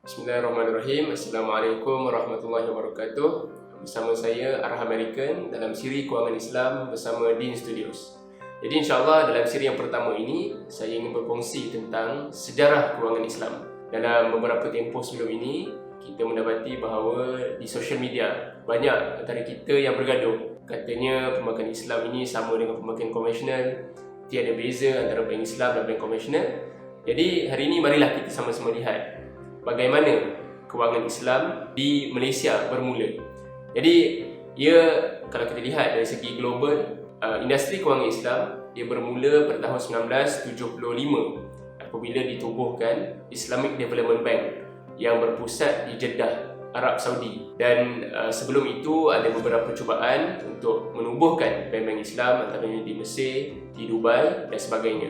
Bismillahirrahmanirrahim. Assalamualaikum warahmatullahi wabarakatuh. Bersama saya Arah American dalam siri Kewangan Islam bersama Dean Studios. Jadi insyaAllah dalam siri yang pertama ini saya ingin berkongsi tentang sejarah Kewangan Islam. Dalam beberapa tempoh sebelum ini kita mendapati bahawa di social media banyak antara kita yang bergaduh. Katanya perbankan Islam ini sama dengan perbankan konvensional, tiada beza antara bank Islam dan bank konvensional. Jadi hari ini marilah kita sama-sama lihat bagaimana kewangan Islam di Malaysia bermula. Jadi kalau kita lihat dari segi global, industri kewangan Islam dia bermula pada tahun 1975 apabila ditubuhkan Islamic Development Bank yang berpusat di Jeddah, Arab Saudi. Dan sebelum itu ada beberapa cubaan untuk menubuhkan bank-bank Islam antaranya di Mesir, di Dubai dan sebagainya.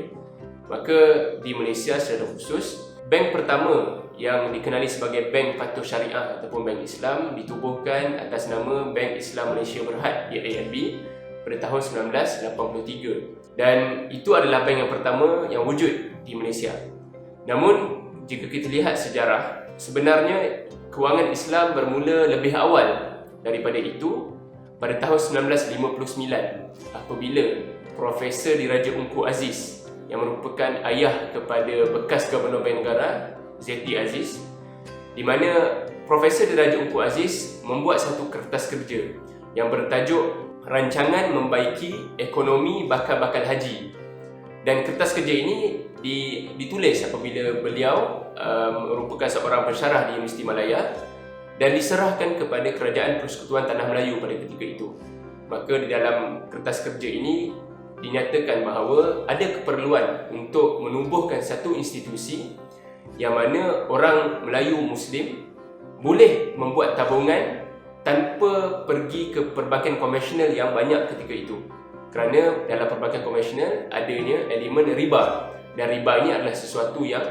Maka di Malaysia secara khusus, bank pertama yang dikenali sebagai Bank Patuh Syariah ataupun Bank Islam ditubuhkan atas nama Bank Islam Malaysia Berhad (BIMB) pada tahun 1983, dan itu adalah bank yang pertama yang wujud di Malaysia. Namun jika kita lihat sejarah, sebenarnya kewangan Islam bermula lebih awal daripada itu pada tahun 1959 apabila Profesor Diraja Ungku Aziz yang merupakan ayah kepada bekas Gubernur Bank Negara Zeti Aziz, di mana Profesor Diraja Ungku Aziz membuat satu kertas kerja yang bertajuk Rancangan Membaiki Ekonomi Bakal-Bakal Haji. Dan kertas kerja ini ditulis apabila beliau merupakan seorang pensyarah di Universiti Malaya dan diserahkan kepada Kerajaan Persekutuan Tanah Melayu pada ketika itu. Maka di dalam kertas kerja ini dinyatakan bahawa ada keperluan untuk menubuhkan satu institusi yang mana orang Melayu Muslim boleh membuat tabungan tanpa pergi ke perbankan konvensional yang banyak ketika itu. Kerana dalam perbankan konvensional adanya elemen riba, dan riba ini adalah sesuatu yang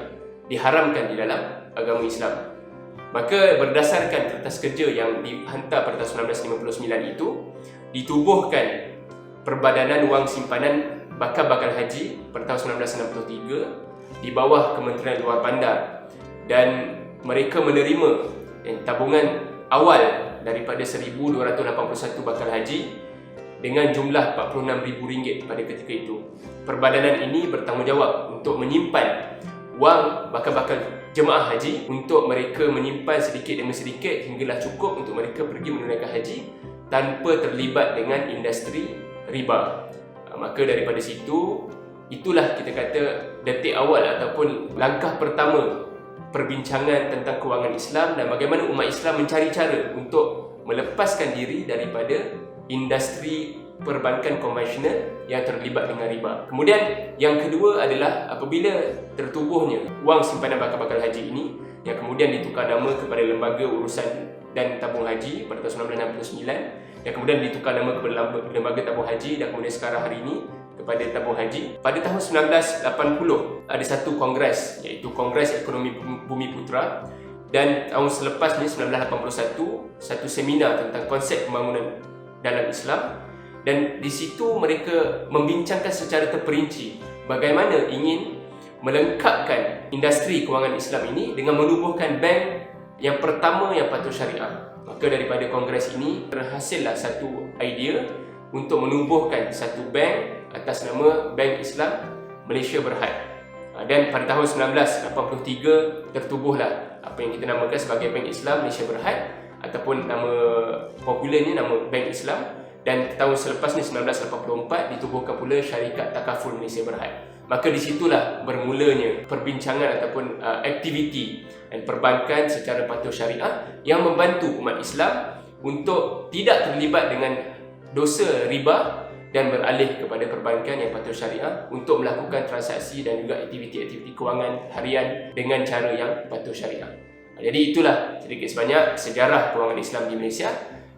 diharamkan di dalam agama Islam. Maka berdasarkan kertas kerja yang dihantar pada tahun 1959 itu, ditubuhkan Perbadanan Wang Simpanan Bakal-Bakal Haji pada tahun 1963 di bawah Kementerian Luar Bandar, dan mereka menerima tabungan awal daripada 1,281 bakal haji dengan jumlah RM46,000 pada ketika itu. Perbadanan ini bertanggungjawab untuk menyimpan wang bakal-bakal jemaah haji untuk mereka menyimpan sedikit demi sedikit hinggalah cukup untuk mereka pergi menunaikan haji tanpa terlibat dengan industri riba. Maka daripada situ, itulah kita kata detik awal ataupun langkah pertama perbincangan tentang kewangan Islam dan bagaimana umat Islam mencari cara untuk melepaskan diri daripada industri perbankan konvensional yang terlibat dengan riba. Kemudian yang kedua adalah apabila tertubuhnya wang simpanan bakal-bakal haji ini yang kemudian ditukar nama kepada Lembaga Urusan dan Tabung Haji pada tahun 1969, yang kemudian ditukar nama kepada Lembaga Tabung Haji dan kemudian sekarang hari ini kepada Tabung Haji. Pada tahun 1980 ada satu kongres, iaitu Kongres Ekonomi Bumi Putra, dan tahun selepasnya 1981 satu seminar tentang konsep pembangunan dalam Islam, dan di situ mereka membincangkan secara terperinci bagaimana ingin melengkapkan industri kewangan Islam ini dengan menubuhkan bank yang pertama yang patuh syariah. Maka daripada kongres ini terhasillah satu idea untuk menubuhkan satu bank atas nama Bank Islam Malaysia Berhad. Dan pada tahun 1983 tertubuhlah apa yang kita namakan sebagai Bank Islam Malaysia Berhad, ataupun nama popularnya nama Bank Islam. Dan tahun selepasnya 1984 ditubuhkan pula Syarikat Takaful Malaysia Berhad. Maka disitulah bermulanya perbincangan ataupun aktiviti dan perbankan secara patuh syariah yang membantu umat Islam untuk tidak terlibat dengan dosa riba dan beralih kepada perbankan yang patuh syariah untuk melakukan transaksi dan juga aktiviti-aktiviti kewangan harian dengan cara yang patuh syariah. Jadi itulah sedikit sebanyak sejarah kewangan Islam di Malaysia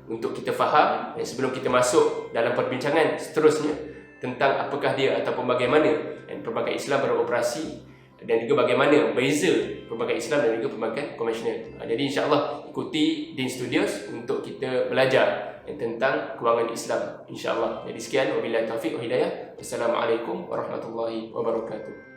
untuk kita faham, dan sebelum kita masuk dalam perbincangan seterusnya tentang apakah dia ataupun bagaimana perbankan Islam beroperasi dan juga bagaimana beza perbankan Islam dan juga perbankan konvensional. Jadi insya-Allah ikuti Dean Studios untuk kita belajar tentang kewangan Islam, insya-Allah. Jadi sekian, wabillahi taufiq wa hidayah. Wassalamualaikum warahmatullahi wabarakatuh.